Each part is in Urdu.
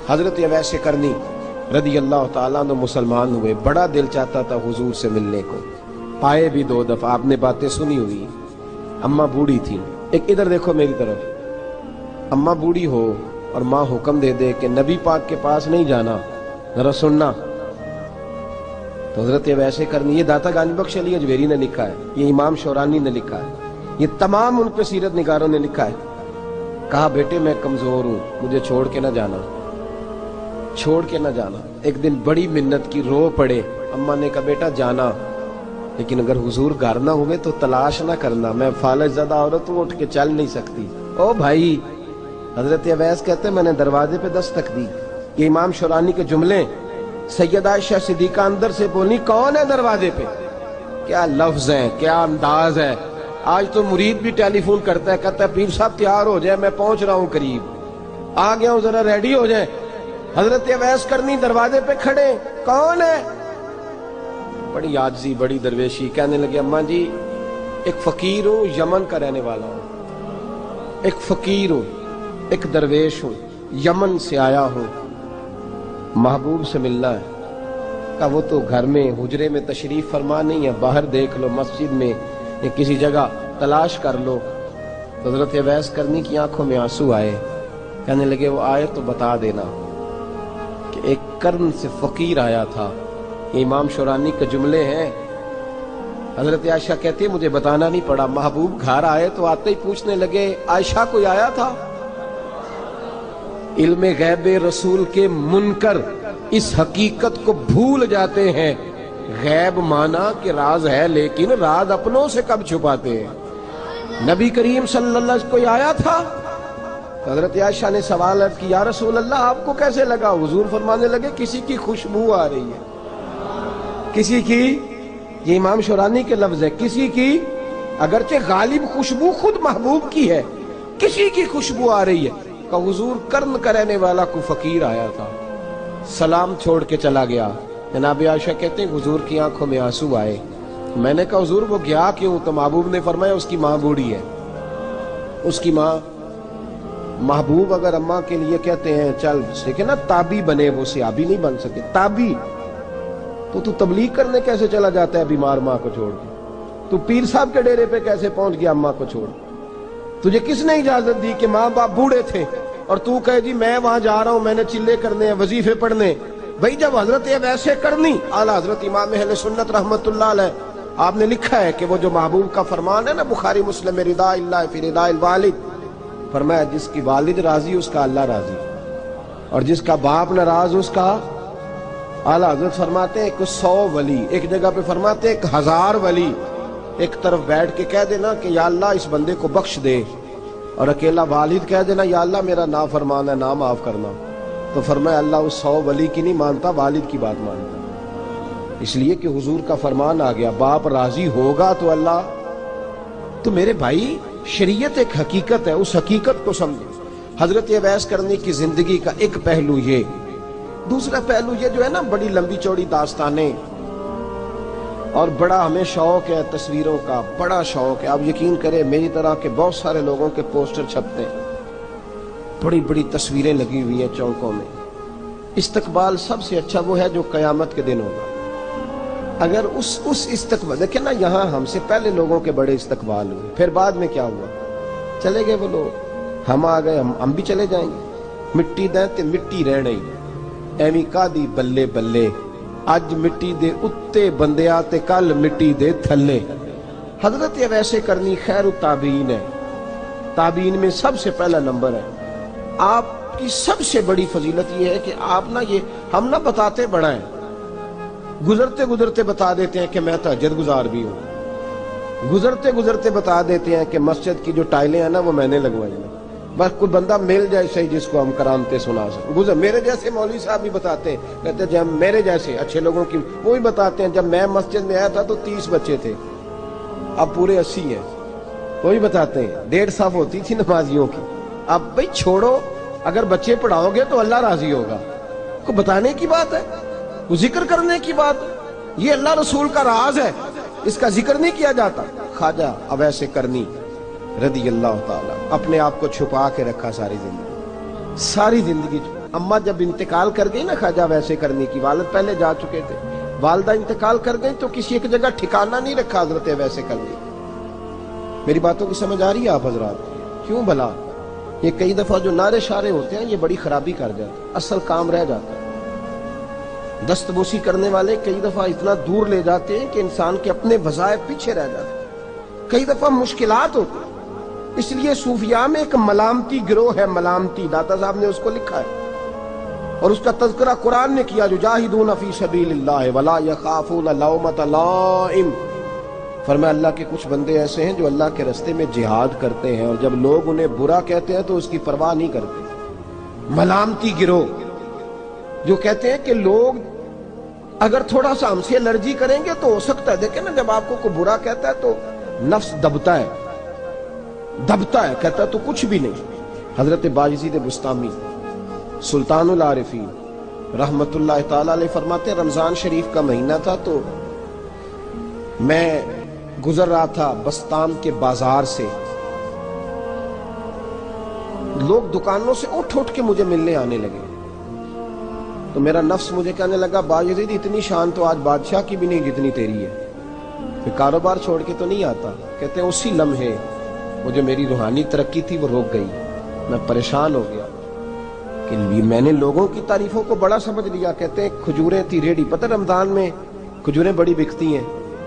حضرت اویس کرنی رضی اللہ تعالیٰ عنہ مسلمان ہوئے، بڑا دل چاہتا تھا حضور سے ملنے کو، آئے بھی 2 دفعہ، آپ نے باتیں سنی ہوئی، اماں بوڑھی تھی۔ ایک ادھر دیکھو میری طرف، اماں بوڑھی ہو اور ماں حکم دے دے کہ نبی پاک کے پاس نہیں جانا، ذرا سننا، تو حضرت اویس کرنی، یہ داتا گانی بخش علی اجویری نے لکھا ہے، یہ امام شورانی نے لکھا ہے، یہ تمام ان پہ سیرت نگاروں نے لکھا ہے، کہا بیٹے میں کمزور ہوں، مجھے چھوڑ کے نہ جانا، چھوڑ کے نہ جانا۔ ایک دن بڑی منت کی، رو پڑے، اماں نے کہا بیٹا جانا، لیکن اگر حضور گھر نہ ہوئے تو تلاش نہ کرنا، میں فالج زدہ عورت ہوں، اٹھ کے چل نہیں سکتی۔ او بھائی، حضرت اویس کہتے میں نے دروازے پہ دستک دی، یہ امام شورانی کے جملے، سیدہ عائشہ صدیقہ اندر سے بولی کون ہے دروازے پہ؟ کیا لفظ ہیں، کیا انداز ہے۔ آج تو مرید بھی ٹیلی فون کرتا ہے، کہتا ہے پیر صاحب تیار ہو جائے، میں پہنچ رہا ہوں، قریب آ گیا ہوں، ذرا ریڈی ہو جائیں۔ حضرت اویس کرنی دروازے پہ کھڑے، کون ہے؟ بڑی عاجزی، بڑی درویشی، کہنے لگے اماں جی ایک فقیر ہوں، یمن کا رہنے والا ہوں، ایک فقیر ہوں، ایک درویش ہوں، یمن سے آیا ہوں، محبوب سے ملنا ہے۔ کہا وہ تو گھر میں حجرے میں تشریف فرما نہیں ہے، باہر دیکھ لو، مسجد میں یا کسی جگہ تلاش کر لو۔ حضرت اویس کرنی کی آنکھوں میں آنسو آئے، کہنے لگے وہ آئے تو بتا دینا کہ ایک قرن سے فقیر آیا تھا۔ یہ امام شورانی کے جملے ہیں۔ حضرت عائشہ کہتی ہے مجھے بتانا نہیں پڑا، محبوب گھر آئے تو آتے ہی پوچھنے لگے عائشہ کوئی آیا تھا؟ علم غیب رسول کے منکر اس حقیقت کو بھول جاتے ہیں، غیب مانا کہ راز ہے لیکن راز اپنوں سے کب چھپاتے ہیں۔ نبی کریم صلی اللہ علیہ وسلم کوئی آیا تھا؟ حضرت عائشہ نے سوال عرض کی یا رسول اللہ آپ کو کیسے لگا؟ حضور فرمانے لگے کسی کی خوشبو آ رہی ہے، کسی کی، یہ امام شورانی کے لفظ ہے، کسی کی، اگرچہ غالب خوشبو خود محبوب کی ہے، کسی کی خوشبو آ رہی ہے۔ کہ حضور کرن کا رہنے والا کو فقیر آیا تھا، سلام چھوڑ کے چلا گیا۔ جناب عائشہ کہتے ہیں حضور کی آنکھوں میں آنسو آئے۔ میں نے کہا حضور وہ گیا کیوں؟ تو محبوب نے فرمایا اس کی ماں بوڑھی ہے، اس کی ماں۔ محبوب اگر اماں کے لیے کہتے ہیں چل دیکھیں نا تابی بنے، وہ صحابی نہیں بن سکے، تابی، تو تبلیغ کرنے کیسے چلا جاتا ہے بیمار ماں کو چھوڑ کے؟ تو پیر صاحب کے ڈیرے پہ کیسے پہنچ گیا اماں کو چھوڑ؟ تجھے کس نے اجازت دی کہ ماں باپ بوڑھے تھے اور تو کہے جی میں وہاں جا رہا ہوں، میں نے چلے کرنے ہیں، وظیفے پڑھنے؟ بھائی جب حضرت اویس کرنی اعلیٰ حضرت امام اہل سنت رحمت اللہ علیہ، آپ نے لکھا ہے کہ وہ جو محبوب کا فرمان ہے نا بخاری مسلم میں، رضا اللہ فی رضا الوالد، فرمایا جس کی والد راضی اس کا اللہ راضی، اور جس کا باپ ناراض اس کا، اعلیٰ حضرت فرماتے ہیں 100 ولی، ایک جگہ پہ فرماتے ہیں 1000 ولی ایک طرف بیٹھ کے کہہ دینا کہ یا اللہ اس بندے کو بخش دے، اور اکیلا والد کہہ دینا یا اللہ میرا نافرمان ہے، نہ معاف کرنا، تو فرمایا اللہ اس 100 ولی کی نہیں مانتا، والد کی بات مانتا، اس لیے کہ حضور کا فرمان آ گیا باپ راضی ہوگا تو اللہ۔ تو میرے بھائی شریعت ایک حقیقت ہے، اس حقیقت کو سمجھیں۔ حضرت اویس کرنی کی زندگی کا ایک پہلو یہ، دوسرا پہلو یہ جو ہے نا بڑی لمبی چوڑی داستانیں، اور بڑا ہمیں شوق ہے تصویروں کا، بڑا شوق ہے۔ آپ یقین کریں میری طرح کے بہت سارے لوگوں کے پوسٹر چھپتے ہیں، بڑی بڑی تصویریں لگی ہوئی ہیں چوکوں میں۔ استقبال سب سے اچھا وہ ہے جو قیامت کے دن ہوگا۔ اگر اس استقبال دیکھیں نا، یہاں ہم سے پہلے لوگوں کے بڑے استقبال ہوئے، پھر بعد میں کیا ہوا؟ چلے گئے وہ لوگ، ہم آ گئے، ہم بھی چلے جائیں گے۔ مٹی دیں تے مٹی رہنا ہی، ایویں کا دی بلے بلے، اج مٹی دے اتے بندیا تے کل مٹی دے تھلے۔ حضرت اویس کرنی خیر التابعین ہے، تابعین میں سب سے پہلا نمبر ہے۔ آپ کی سب سے بڑی فضیلت یہ ہے کہ آپ نا، یہ ہم نہ بتاتے بڑا ہیں، گزرتے گزرتے بتا دیتے ہیں کہ میں تہجد گزار بھی ہوں، گزرتے گزرتے بتا دیتے ہیں کہ مسجد کی جو ٹائلیں ہیں نا وہ میں نے لگوائی ہیں، بس کوئی بندہ مل جائے صحیح جس کو ہم کرامتے سنا سکیں۔ میرے جیسے مولوی صاحب بھی بتاتے ہیں، کہتے ہیں جب میرے جیسے اچھے لوگوں کی وہ بھی بتاتے ہیں جب میں مسجد میں آیا تھا تو 30 بچے تھے، اب پورے 80 ہیں، وہ بھی بتاتے ہیں 1.5 صف ہوتی تھی نمازیوں کی، اب بھائی چھوڑو، اگر بچے پڑھاؤ گے تو اللہ راضی ہوگا، کو بتانے کی بات ہے، وہ ذکر کرنے کی بات ہے، یہ اللہ رسول کا راز ہے، اس کا ذکر نہیں کیا جاتا۔ خواجہ اویس کرنی رضی اللہ تعالیٰ اپنے آپ کو چھپا کے رکھا ساری زندگی، ساری زندگی اما جب انتقال کر گئی نا خواجہ ویسے کرنے کی، والد پہلے جا چکے تھے، والدہ انتقال کر گئی تو کسی ایک جگہ ٹھکانہ نہیں رکھا حضرت ویسے کرنے. میری باتوں کی سمجھ آ رہی ہے آپ حضرات؟ کیوں بھلا یہ کئی دفعہ جو نعرے شارے ہوتے ہیں یہ بڑی خرابی کر جاتے ہیں، اصل کام رہ جاتا ہے. دست بوسی کرنے والے کئی دفعہ اتنا دور لے جاتے ہیں کہ انسان کے اپنے وظائف پیچھے رہ جاتے ہیں، کئی دفعہ مشکلات ہوتی ہیں. اس لیے صوفیاء میں ایک ملامتی گروہ ہے، ملامتی، داتا صاحب نے اس کو لکھا ہے اور اس کا تذکرہ قرآن نے کیا، یجاہدون فی سبیل اللہ ولا یخافون لومۃ لائم. فرمایا اللہ کے کچھ بندے ایسے ہیں جو اللہ کے راستے میں جہاد کرتے ہیں اور جب لوگ انہیں برا کہتے ہیں تو اس کی پرواہ نہیں کرتے. ملامتی گروہ جو کہتے ہیں کہ لوگ اگر تھوڑا سا ہم سے الرجی کریں گے تو ہو سکتا ہے، دیکھیں نا جب آپ کو کوئی برا کہتا ہے تو نفس دبتا ہے، کہتا ہے تو کچھ بھی نہیں. حضرت بایزید بسطامی سلطان العارفین رحمت اللہ تعالی علیہ فرماتے ہیں رمضان شریف کا مہینہ تھا تو میں گزر رہا تھا بستام کے بازار سے، لوگ دکانوں سے اٹھ کے مجھے ملنے آنے لگے تو میرا نفس مجھے کہنے لگا بایزید اتنی شان تو آج بادشاہ کی بھی نہیں جتنی تیری ہے. پھر کاروبار چھوڑ کے تو نہیں آتا. کہتے ہیں اسی لمحے وہ جو میری روحانی ترقی تھی وہ رک گئی. میں پریشان ہو گیا کہ میں نے لوگوں کی تعریفوں کو بڑا سمجھ لیا. کہتے ہیں کھجوریں تھی ریڈی، پتہ رمضان میں کھجوریں بڑی بکتی ہیں.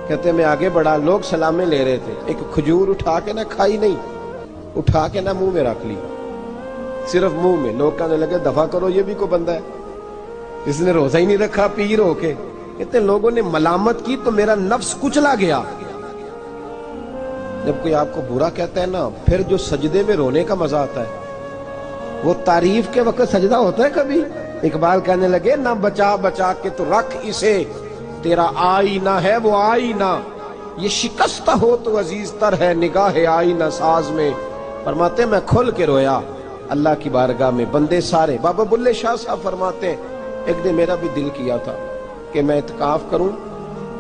کہتے ہیں میں آگے بڑھا، لوگ سلامیں لے رہے تھے، ایک کھجور اٹھا کے نہ کھائی نہیں، اٹھا کے نہ منہ میں رکھ لی، صرف منہ میں. لوگ کہنے لگے دفع کرو یہ بھی کوئی بندہ ہے، اس نے روزہ ہی نہیں رکھا پیر ہو کے. کہتے ہیں لوگوں نے ملامت کی تو میرا نفس کچلا گیا. جب کوئی آپ کو برا کہتا ہے نا پھر جو سجدے میں رونے کا مزہ آتا ہے وہ تعریف کے وقت سجدہ ہوتا ہے کبھی. اقبال کہنے لگے نہ بچا بچا کے تو رکھ اسے، تیرا آئینہ ہے وہ آئینہ، یہ شکستہ ہو تو عزیز تر ہے نگاہ آئینہ ساز میں. فرماتے میں کھل کے رویا اللہ کی بارگاہ میں. بندے سارے، بابا بلے شاہ صاحب فرماتے ہیں ایک دن میرا بھی دل کیا تھا کہ میں اعتکاف کروں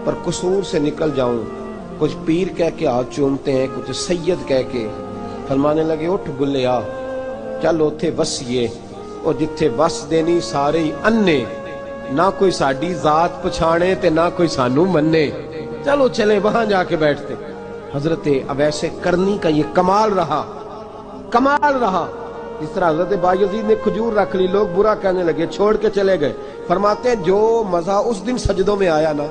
پر قصور سے نکل جاؤں. کچھ پیر کہہ کے ہاتھ چومتے ہیں، کچھ سید کہہ کے. فرمانے لگے اٹھ بلیا چل اوتھے وسیے اور جتھے وس دینی سارے ہی انے، نہ کوئی ساڈی ذات پچھانے تے نہ کوئی سانو منے، چلو چلے وہاں جا کے بیٹھتے. حضرت اویسے کرنی کا یہ کمال رہا. جس طرح حضرت بایزید نے کھجور رکھ لی، لوگ برا کہنے لگے، چھوڑ کے چلے گئے. فرماتے ہیں جو مزہ اس دن سجدوں میں آیا نا،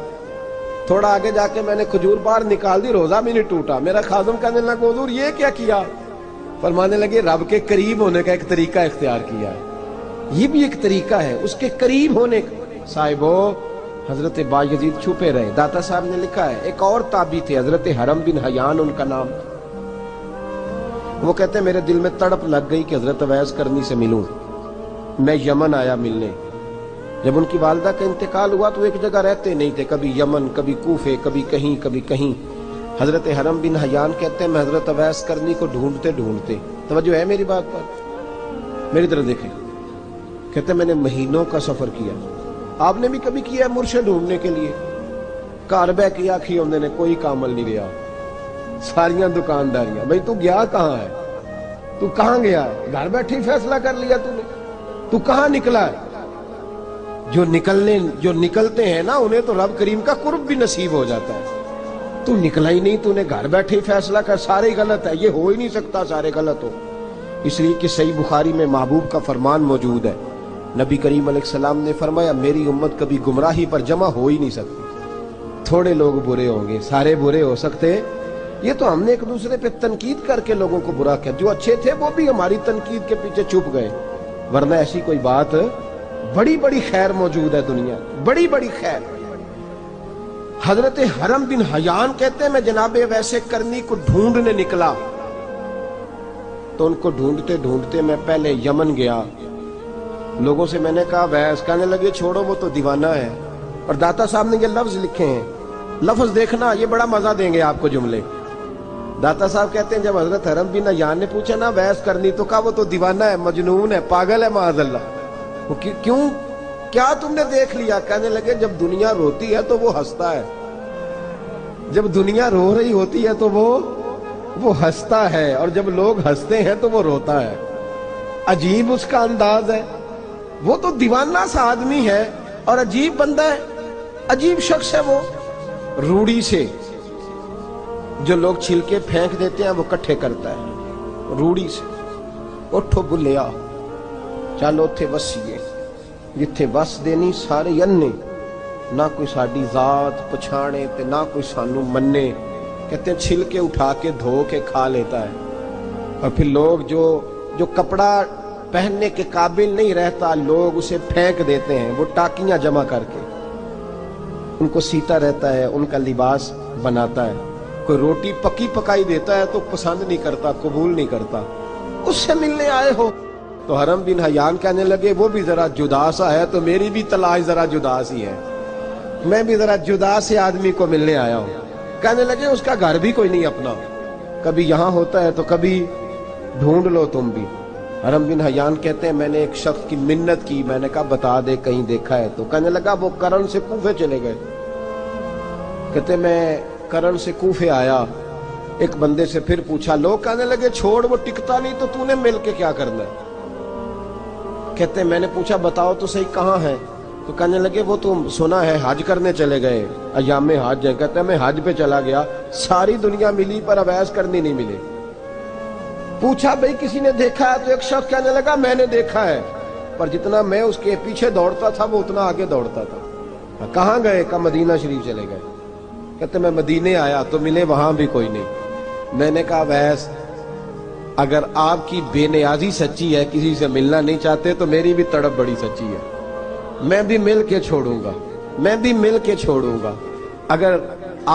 تھوڑا آگے جا کے میں نے کھجور باہر نکال دی، روزہ بھی نہیں ٹوٹا. میرا خادم کہنے لگا حضور یہ کیا کیا؟ فرمانے لگے رب کے قریب ہونے کا ایک طریقہ اختیار کیا ہے، یہ بھی ایک طریقہ ہے اس کے قریب ہونے کا. صاحبو حضرت بایزید چھپے رہے. داتا صاحب نے لکھا ہے ایک اور تابعی تھے حضرت حرم بن حیان ان کا نام. وہ کہتے ہیں میرے دل میں تڑپ لگ گئی کہ حضرت اویس کرنی سے ملوں. میں یمن آیا ملنے. جب ان کی والدہ کا انتقال ہوا تو ایک جگہ رہتے نہیں تھے، کبھی یمن، کبھی کوفے، کبھی کہیں. حضرت حرم بن حیان کہتے ہیں میں حضرت اویس کرنی کو ڈھونڈتے، توجہ ہے میری بات پر، میری طرف دیکھیں. کہتے ہیں میں نے مہینوں کا سفر کیا. آپ نے بھی کبھی کیا ہے مرشد ڈھونڈنے کے لیے؟ گھر بہ کے آکھی ہوندے نے کوئی کامل نہیں رہا، ساریاں دکانداریاں. بھئی تو گیا کہاں ہے؟ تو کہاں گیا ہے؟ گھر بیٹھے فیصلہ کر لیا تو نے؟ تو کہاں نکلا ہے؟ جو نکلتے ہیں نا انہیں تو رب کریم کا قرب بھی نصیب ہو جاتا ہے. تو نکلا ہی نہیں، تو نے گھر بیٹھے فیصلہ کر سارے غلط ہے. یہ ہو ہی نہیں سکتا سارے غلط ہو. اس لیے کہ صحیح بخاری میں محبوب کا فرمان موجود ہے. نبی کریم علیہ السلام نے فرمایا میری امت کبھی گمراہی پر جمع ہو ہی نہیں سکتی. تھوڑے لوگ برے ہوں گے، سارے برے ہو سکتے. یہ تو ہم نے ایک دوسرے پہ تنقید کر کے لوگوں کو برا کیا. جو اچھے تھے وہ بھی ہماری تنقید کے پیچھے چھپ گئے، ورنہ ایسی کوئی بات، بڑی خیر موجود ہے دنیا، بڑی خیر. حضرت حرم بن حیان کہتے ہیں میں جناب ویسے کرنی کو ڈھونڈنے نکلا تو ان کو ڈھونڈتے میں پہلے یمن گیا. لوگوں سے میں نے کہا ویس، کہنے لگے چھوڑو وہ تو دیوانہ ہے. اور داتا صاحب نے یہ لفظ لکھے ہیں، لفظ دیکھنا یہ بڑا مزہ دیں گے آپ کو جملے. داتا صاحب کہتے ہیں جب حضرت حرم بن حیان نے پوچھا نا ویس کرنی، تو کہا وہ تو دیوانہ ہے، مجنون ہے، پاگل ہے معاذ اللہ. وہ کیوں؟ کیا تم نے دیکھ لیا؟ کہنے لگے جب دنیا روتی ہے تو وہ ہنستا ہے، جب دنیا رو رہی ہوتی ہے تو وہ ہنستا ہے، اور جب لوگ ہنستے ہیں تو وہ روتا ہے. عجیب اس کا انداز ہے، وہ تو دیوانہ سا آدمی ہے اور عجیب بندہ ہے، عجیب شخص ہے وہ۔ روڑی سے جو لوگ چھلکے پھینک دیتے ہیں وہ کٹھے کرتا ہے، روڑی سے۔ اٹھو بلیا چلو تھے وسیے جتھے وس دینی سارے انے، نہ کوئی ساڈی ذات پچھانے تے نہ کوئی سانو منے۔ کہتے ہیں چھلکے اٹھا کے دھو کے کھا لیتا ہے، اور پھر لوگ جو کپڑا پہننے کے قابل نہیں رہتا لوگ اسے پھینک دیتے ہیں، وہ ٹاکیاں جمع کر کے ان کو سیتا رہتا ہے، ان کا لباس بناتا ہے۔ کوئی روٹی پکی پکائی دیتا ہے تو پسند نہیں کرتا، قبول نہیں کرتا، اس سے ملنے آئے ہو۔ تو حرم بن حیان کہنے لگے وہ بھی ذرا جدا سا ہے تو میری بھی تلاش ذرا جدا سی ہے، میں بھی ذرا جدا سے آدمی کو ملنے آیا ہوں۔ کہنے لگے اس کا گھر بھی کوئی نہیں اپنا، کبھی یہاں ہوتا ہے تو کبھی ڈھونڈ لو تم بھی۔ حرم بن حیان کہتے ہیں میں نے ایک شخص کی منت کی، میں نے کہا بتا دے کہیں دیکھا ہے تو۔ کہنے لگا وہ کرن سے کوفے چلے گئے۔ کہتے میں کرن سے کوفے آیا، ایک بندے سے پھر پوچھا، لوگ کہنے لگے چھوڑ وہ ٹکتا نہیں تو تو نے مل کے کیا کرنا ہے۔ کہتے میں نے پوچھا بتاؤ تو صحیح کہاں ہے، تو کہنے لگے وہ تو سنا ہے حج کرنے چلے گئے، ایام حج ہے۔ کہتے میں حج پہ چلا گیا، ساری دنیا ملی پر اویس کرنی نہیں ملے۔ پوچھا بھئی کسی نے دیکھا ہے، تو ایک شخص کہنے لگا میں نے دیکھا ہے، پر جتنا میں اس کے پیچھے دوڑتا تھا وہ اتنا آگے دوڑتا تھا۔ کہاں گئے؟ کہ مدینہ شریف چلے گئے۔ کہتے میں مدینے آیا تو ملے وہاں بھی کوئی نہیں۔ میں نے کہا ویس اگر آپ کی بے نیازی سچی ہے، کسی سے ملنا نہیں چاہتے، تو میری بھی تڑپ بڑی سچی ہے، میں بھی مل کے چھوڑوں گا، میں بھی مل کے چھوڑوں گا۔ اگر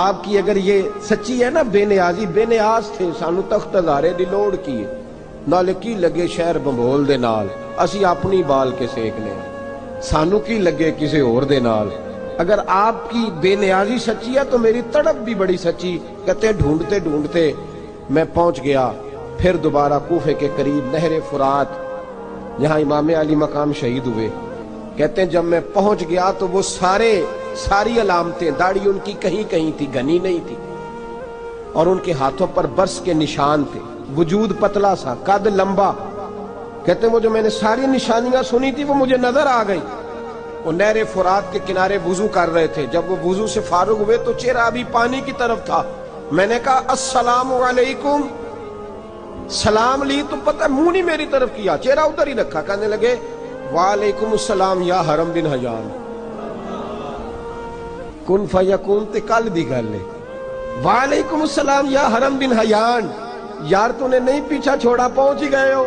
آپ کی اگر یہ سچی ہے نا بے نیازی، بے نیاز تھے، سانو تخت ہزارے دی لوڑ کی نال کی لگے شہر بمبول دے نال، اسی اپنی بال کے سیکنے، سانو کی لگے کسی اور دے نال۔ اگر آپ کی بے نیازی سچی ہے تو میری تڑپ بھی بڑی سچی۔ کہتے ڈھونڈتے ڈھونڈتے میں پہنچ گیا، پھر دوبارہ کوفے کے قریب نہر فرات جہاں امام علی مقام شہید ہوئے۔ کہتے ہیں جب میں پہنچ گیا تو وہ ساری علامتیں، داڑھی ان کی کہیں کہیں تھی، گھنی نہیں تھی، اور ان کے ہاتھوں پر برس کے نشان تھے، وجود پتلا سا، قد لمبا۔ کہتے ہیں وہ جو میں نے ساری نشانیاں سنی تھی وہ مجھے نظر آ گئی۔ وہ نہر فرات کے کنارے وضو کر رہے تھے، جب وہ وضو سے فارغ ہوئے تو چہرہ ابھی پانی کی طرف تھا۔ میں نے کہا السلام علیکم، سلام لی تو پتہ منہ نہیں میری طرف کیا، چہرہ ادھر ہی رکھا۔ کہنے لگے وعلیکم السلام یا حرم بن حیان، کن فیکون تے کل دی گل ہے۔ وعلیکم السلام یا حرم بن حیان، یار تو نے نہیں پیچھا چھوڑا، پہنچ ہی گئے ہو،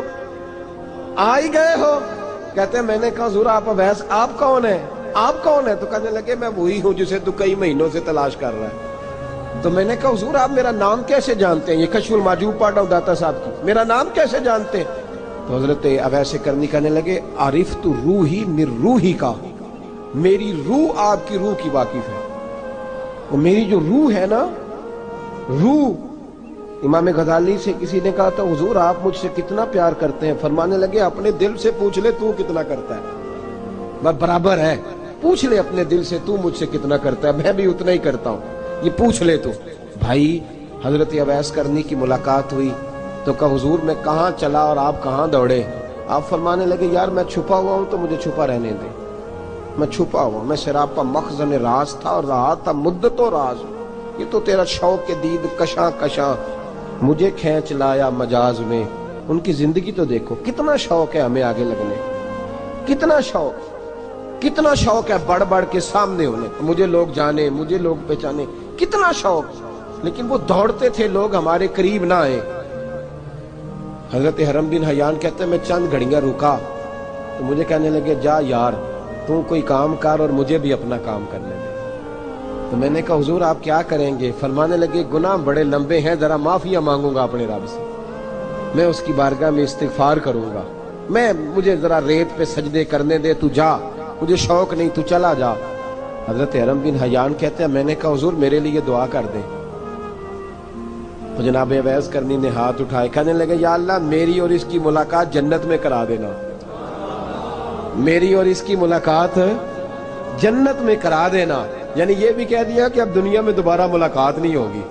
آ ہی گئے ہو۔ کہتے ہیں میں نے کہا حضور آپ اویس آپ کون ہیں، آپ کون ہیں؟ تو کہنے لگے میں وہی ہوں جسے تو کئی مہینوں سے تلاش کر رہا ہے۔ تو میں نے کہا حضور آپ میرا نام کیسے جانتے ہیں؟ یہ کشف المحجوب پڑھ رہا ہوں داتا صاحب کی، میرا نام کیسے جانتے ہیں؟ تو حضرت اویس کرنی کہنے لگے عرفت روحی من روحی کا، میری روح آپ کی روح کی واقف ہے۔ وہ میری جو روح ہے نا، روح۔ امام غزالی سے کسی نے کہا تھا حضور آپ مجھ سے کتنا پیار کرتے ہیں؟ فرمانے لگے اپنے دل سے پوچھ لے تو کتنا کرتا ہے، بس برابر ہے، پوچھ لے اپنے دل سے تو مجھ سے کتنا کرتا ہے، میں بھی اتنا ہی کرتا ہوں، یہ پوچھ لے تو۔ بھائی حضرت اویس کرنی کی ملاقات ہوئی تو کہا حضور میں کہاں چلا اور آپ کہاں دوڑے؟ آپ فرمانے لگے یار میں چھپا ہوا ہوں تو مجھے چھپا رہنے دے، میں چھپا ہوا، میں سراپا مخزن راز تھا اور رہا تھا مدت و راز۔ یہ تو تیرا شوق کے دید کشاں کشاں مجھے کھینچ لایا مجاز میں۔ ان کی زندگی تو دیکھو، کتنا شوق ہے ہمیں آگے لگنے، کتنا شوق ہے بڑھ بڑھ کے سامنے ہونے، مجھے لوگ جانے، مجھے لوگ پہچانے، کتنا شوق، لیکن وہ دوڑتے تھے لوگ ہمارے قریب نہ آئے۔ حضرت حرم بن حیان کہتے ہیں میں چند گھڑیاں رکا تو مجھے کہنے لگے جا یار تو کوئی کام کر اور مجھے بھی اپنا کام کرنے دے۔ تو میں نے کہا حضور آپ کیا کریں گے؟ فرمانے لگے گناہ بڑے لمبے ہیں، ذرا معافیاں مانگوں گا اپنے رب سے، میں اس کی بارگاہ میں استغفار کروں گا، مجھے ذرا ریت پہ سجدے کرنے دے، تو جا، مجھے شوق نہیں، تو چلا جا۔ حضرت حرم بن حیان کہتے ہیں میں نے کہا حضور میرے لیے دعا کر دیں۔ تو جناب اویس کرنی نے ہاتھ اٹھائے، کہنے لگے یا اللہ میری اور اس کی ملاقات جنت میں کرا دینا، میری اور اس کی ملاقات جنت میں کرا دینا۔ یعنی یہ بھی کہہ دیا کہ اب دنیا میں دوبارہ ملاقات نہیں ہوگی،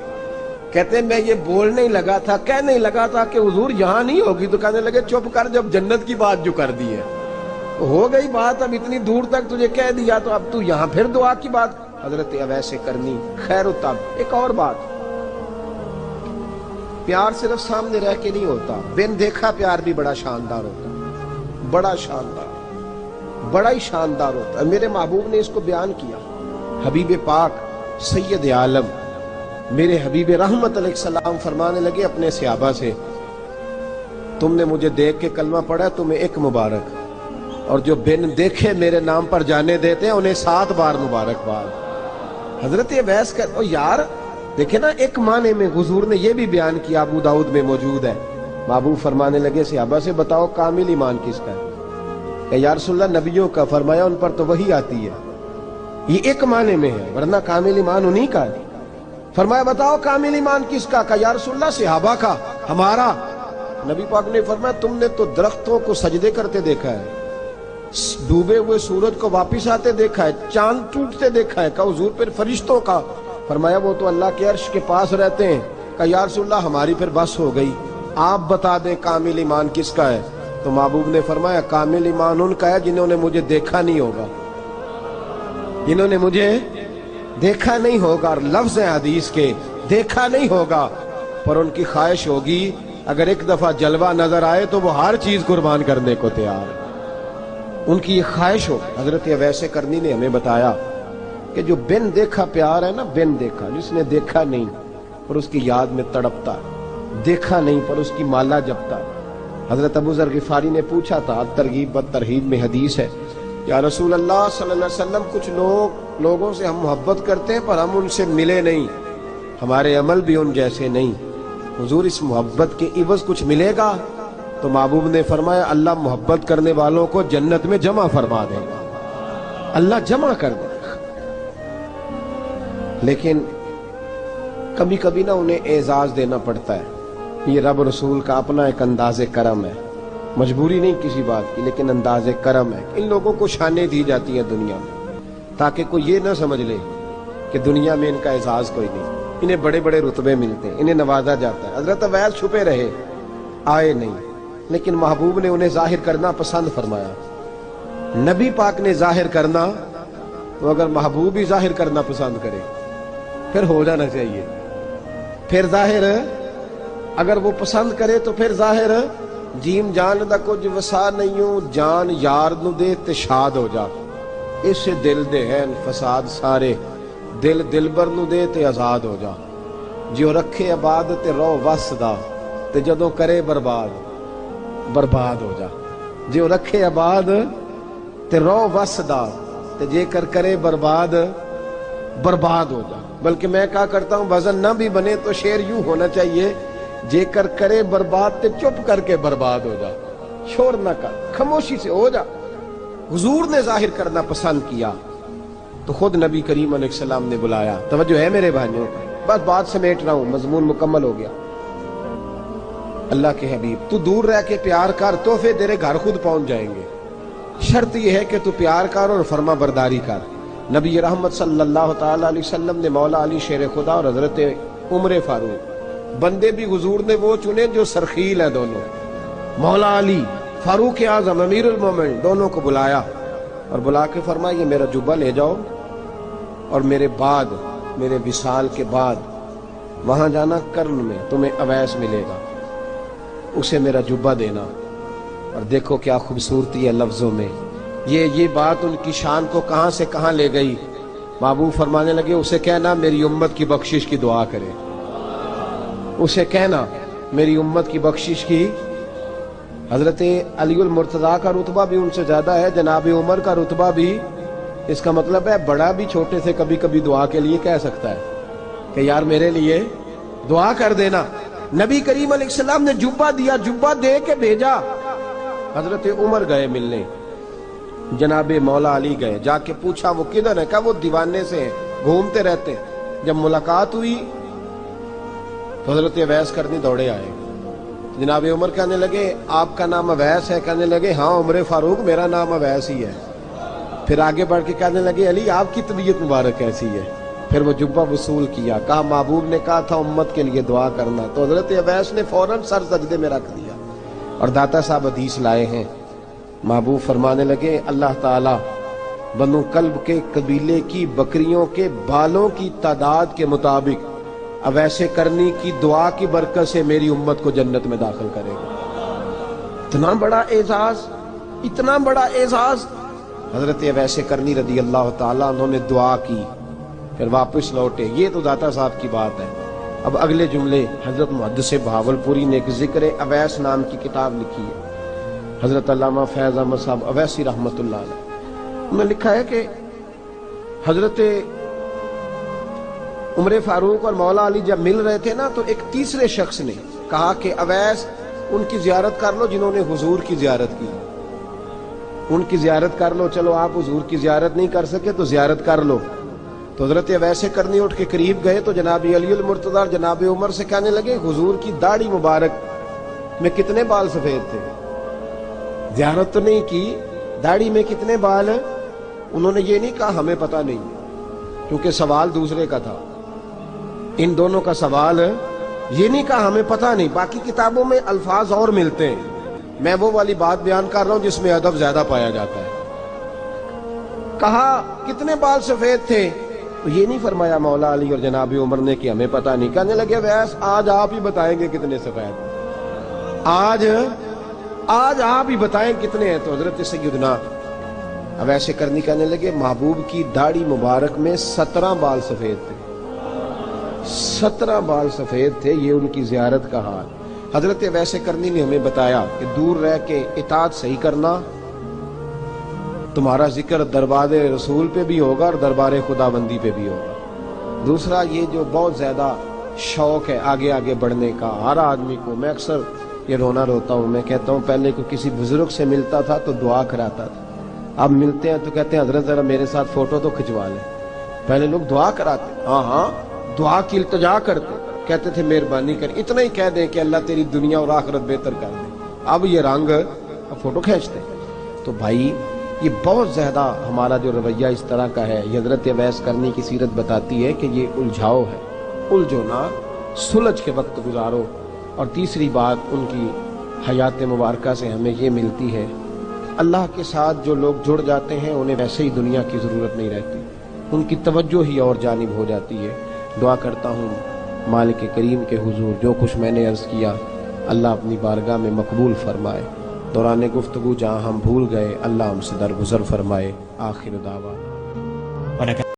کہتے ہیں میں یہ بولنے ہی لگا تھا، کہنے ہی لگا تھا کہ حضور یہاں نہیں ہوگی، تو کہنے لگے چپ کر، جب جنت کی بات جو کر دی ہے ہو گئی بات، اب اتنی دور تک تجھے کہہ دیا تو اب تو یہاں پھر دعا کی بات۔ حضرت اویس کرنی خیر تب ایک اور بات، پیار صرف سامنے رہ کے نہیں ہوتا، بن دیکھا پیار بھی بڑا شاندار ہوتا، بڑا شاندار، بڑا ہی شاندار ہوتا ہے۔ میرے محبوب نے اس کو بیان کیا، حبیب پاک سید عالم میرے حبیب رحمت علیہ السلام فرمانے لگے اپنے صحابہ سے، تم نے مجھے دیکھ کے کلمہ پڑھا، تمہیں ایک مبارک، اور جو بن دیکھے میرے نام پر جانے دیتے ہیں انہیں 7 بار مبارکباد۔ حضرت اویس کا یار دیکھیں نا، ایک معنی میں حضور نے یہ بھی بیان کیا، ابو داؤد میں موجود ہے۔ محبوب فرمانے لگے صحابہ سے، بتاؤ کامل ایمان کس کا ہے؟ کہ یا رسول اللہ نبیوں کا۔ فرمایا ان پر تو وہی آتی ہے، یہ ایک معنی میں ہے، ورنہ کامل ایمان انہی کا ہے۔ فرمایا بتاؤ کامل ایمان کس کا؟ کہ یا رسول اللہ صحابہ کا، ہمارا۔ نبی پاک نے فرمایا تم نے تو درختوں کو سجدے کرتے دیکھا ہے، ڈوبے ہوئے سورج کو واپس آتے دیکھا ہے، چاند ٹوٹتے دیکھا ہے۔ کہ حضور پھر فرشتوں کا؟ فرمایا وہ تو اللہ کے عرش کے پاس رہتے ہیں۔ کہ یا رسول اللہ ہماری پھر بس ہو گئی، آپ بتا دیں کامل ایمان کس کا ہے؟ تو محبوب نے فرمایا کامل ایمان ان کا ہے جنہوں نے مجھے دیکھا نہیں ہوگا، جنہوں نے مجھے دیکھا نہیں ہوگا، اور لفظ ہیں حدیث کے، دیکھا نہیں ہوگا پر ان کی خواہش ہوگی اگر ایک دفعہ جلوہ نظر آئے تو وہ ہر چیز قربان کرنے کو تیار، ان کی یہ خواہش ہو۔ حضرت اویس کرنی نے ہمیں بتایا کہ جو بن دیکھا پیار ہے نا، بن دیکھا، جس نے دیکھا نہیں پر اس کی یاد میں تڑپتا ہے، دیکھا نہیں پر اس کی مالا جپتا ہے۔ حضرت ابو ذر غفاری نے پوچھا تھا، ترغیب و ترہیب میں حدیث ہے، یا رسول اللہ صلی اللہ علیہ وسلم کچھ لوگوں سے ہم محبت کرتے ہیں پر ہم ان سے ملے نہیں، ہمارے عمل بھی ان جیسے نہیں، حضور اس محبت کے عوض کچھ ملے گا؟ تو محبوب نے فرمایا اللہ محبت کرنے والوں کو جنت میں جمع فرما دے گا، اللہ جمع کر دے گا۔ لیکن کبھی کبھی نا انہیں اعزاز دینا پڑتا ہے، یہ رب رسول کا اپنا ایک انداز کرم ہے، مجبوری نہیں کسی بات کی، لیکن انداز کرم ہے۔ ان لوگوں کو شانیں دی جاتی ہیں دنیا میں تاکہ کوئی یہ نہ سمجھ لے کہ دنیا میں ان کا اعزاز کوئی نہیں، انہیں بڑے بڑے رتبے ملتے ہیں، انہیں نوازا جاتا ہے۔ حضرت اویس چھپے رہے، آئے نہیں، لیکن محبوب نے انہیں ظاہر کرنا پسند فرمایا۔ نبی پاک نے ظاہر کرنا تو اگر محبوب ہی ظاہر کرنا پسند کرے پھر ہو جانا چاہیے، پھر ظاہر اگر وہ پسند کرے تو پھر ظاہر جیم جان دا کچھ وسا نہیں ہوں، جان یار نو دے تے شاد ہو جا، اس دل دے ہیں فساد سارے، دل دلبر نو دے تے آزاد ہو جا، جو رکھے آباد تے رو وس دا تے جدوں کرے برباد برباد ہو جا، جو رکھے آباد تے رو وس دا تے جے کر کرے برباد برباد ہو جا۔ بلکہ میں کہا کرتا ہوں وزن نہ بھی بنے تو شعر یوں ہونا چاہیے، جے کر کرے برباد تے چپ کر کے برباد ہو جا، شور نہ کر، خاموشی سے ہو جا۔ حضور نے ظاہر کرنا پسند کیا تو خود نبی کریم علیہ السلام نے بلایا۔ توجہ ہے میرے بھائیوں، بس بات سمیٹ رہا ہوں، مضمون مکمل ہو گیا۔ اللہ کے حبیب تو دور رہ کے پیار کر، تحفے تیرے گھر خود پہنچ جائیں گے، شرط یہ ہے کہ تو پیار کر اور فرما برداری کر۔ نبی رحمت صلی اللہ تعالی علیہ وسلم نے مولا علی شیر خدا اور حضرت عمر فاروق، بندے بھی حضور نے وہ چنے جو سرخیل ہیں دونوں، مولا علی فاروق اعظم امیر المومنین، دونوں کو بلایا اور بلا کے فرمایا یہ میرا جبہ لے جاؤ اور میرے بعد، میرے وصال کے بعد وہاں جانا کرن میں تمہیں اویس ملے گا، اسے میرا جبہ دینا۔ اور دیکھو کیا خوبصورتی ہے لفظوں میں، یہ بات ان کی شان کو کہاں سے کہاں لے گئی۔ محبوب فرمانے لگے اسے کہنا میری امت کی بخشش کی دعا کرے، اسے کہنا میری امت کی بخشش کی۔ حضرت علی المرتضیٰ کا رتبہ بھی ان سے زیادہ ہے، جناب عمر کا رتبہ بھی، اس کا مطلب ہے بڑا بھی چھوٹے سے کبھی کبھی دعا کے لیے کہہ سکتا ہے کہ یار میرے لیے دعا کر دینا۔ نبی کریم علیہ السلام نے جبہ دیا، جبہ دے کے بھیجا۔ حضرت عمر گئے ملنے، جناب مولا علی گئے، جا کے پوچھا وہ کدھر ہے؟ کہا وہ دیوانے سے ہیں، گھومتے رہتے۔ جب ملاقات ہوئی تو حضرت اویس کرنی دوڑے آئے، جناب عمر کہنے لگے آپ کا نام اویس ہے؟ کہنے لگے ہاں عمر فاروق میرا نام اویس ہی ہے۔ پھر آگے بڑھ کے کہنے لگے علی آپ کی طبیعت مبارک کیسی ہے؟ پھر وہ جبہ وصول کیا، کہا محبوب نے کہا تھا امت کے لیے دعا کرنا، تو حضرت اویس نے فوراً سر سجدے میں رکھ دیا۔ اور داتا صاحب حدیث لائے ہیں، محبوب فرمانے لگے اللہ تعالی بنو کلب کے قبیلے کی بکریوں کے بالوں کی تعداد کے مطابق اویس کرنی کی دعا کی برکت سے میری امت کو جنت میں داخل کرے گا۔ اتنا بڑا اعزاز، اتنا بڑا اعزاز۔ حضرت اویس کرنی رضی اللہ تعالیٰ انہوں نے دعا کی، پھر واپس لوٹے۔ یہ تو داتا صاحب کی بات ہے۔ اب اگلے جملے حضرت محدث بہاولپوری نے ایک ذکر اویس نام کی کتاب لکھی ہے، حضرت علامہ فیض احمد صاحب اویسی رحمۃ اللہ علیہ، انہوں نے لکھا ہے کہ حضرت عمر فاروق اور مولا علی جب مل رہے تھے نا، تو ایک تیسرے شخص نے کہا کہ اویس ان کی زیارت کر لو جنہوں نے حضور کی زیارت کی، ان کی زیارت کر لو، چلو آپ حضور کی زیارت نہیں کر سکے تو زیارت کر لو۔ تو حضرت اویس کرنی اٹھ کے قریب گئے تو جناب علی المرتضیٰ اور جناب عمر سے کہنے لگے حضور کی داڑھی مبارک میں کتنے بال سفید تھے؟ زیارت تو نہیں کی، داڑھی میں کتنے بال ہیں؟ انہوں نے یہ نہیں کہا ہمیں پتہ نہیں، کیونکہ سوال دوسرے کا تھا، ان دونوں کا سوال ہے، یہ نہیں کہا ہمیں پتہ نہیں۔ باقی کتابوں میں الفاظ اور ملتے ہیں، میں وہ والی بات بیان کر رہا ہوں جس میں ادب زیادہ پایا جاتا ہے۔ کہا کتنے بال سفید تھے؟ تو یہ نہیں فرمایا مولا علی اور جناب عمر نے کہ ہمیں پتہ نہیں، کہنے لگے ویس آج آپ ہی بتائیں گے کتنے سفید، آج آپ ہی بتائیں کتنے ہیں۔ تو حضرت سیدنا اویس کرنی کہنے لگے محبوب کی داڑھی مبارک میں 17 بال سفید تھے، 17 بال سفید تھے، یہ ان کی زیارت کا حال۔ حضرت اویس کرنی نے ہمیں بتایا کہ دور رہ کے اطاعت صحیح کرنا، تمہارا ذکر دربار رسول پہ بھی ہوگا اور دربار خداوندی پہ بھی ہوگا۔ دوسرا یہ جو بہت زیادہ شوق ہے آگے آگے بڑھنے کا ہر آدمی کو، میں اکثر یہ روتا ہوں، میں کہتا ہوں پہلے کو کسی بزرگ سے ملتا تھا تو دعا کراتا تھا، اب ملتے ہیں تو کہتے ہیں حضرت ذرا میرے ساتھ فوٹو تو کھنچوا لیں۔ پہلے لوگ دعا کراتے، ہاں دعا کی التجا کرتے، کہتے تھے مہربانی کر، اتنا ہی کہہ دیں کہ اللہ تیری دنیا اور آخرت بہتر کر دے، اب یہ رنگ اب فوٹو کھینچتے۔ تو بھائی یہ بہت زیادہ ہمارا جو رویہ اس طرح کا ہے، یہ حضرت اویس کرنی کی سیرت بتاتی ہے کہ یہ الجھاؤ ہے، الجھو نہ، سلجھ کے وقت گزارو۔ اور تیسری بات ان کی حیات مبارکہ سے ہمیں یہ ملتی ہے، اللہ کے ساتھ جو لوگ جڑ جاتے ہیں انہیں ویسے ہی دنیا کی ضرورت نہیں رہتی، ان کی توجہ ہی اور جانب ہو جاتی ہے۔ دعا کرتا ہوں مالک کریم کے حضور جو کچھ میں نے عرض کیا اللہ اپنی بارگاہ میں مقبول فرمائے، دوران گفتگو جہاں ہم بھول گئے اللہ ہم سے درگزر فرمائے۔ آخر دعوانا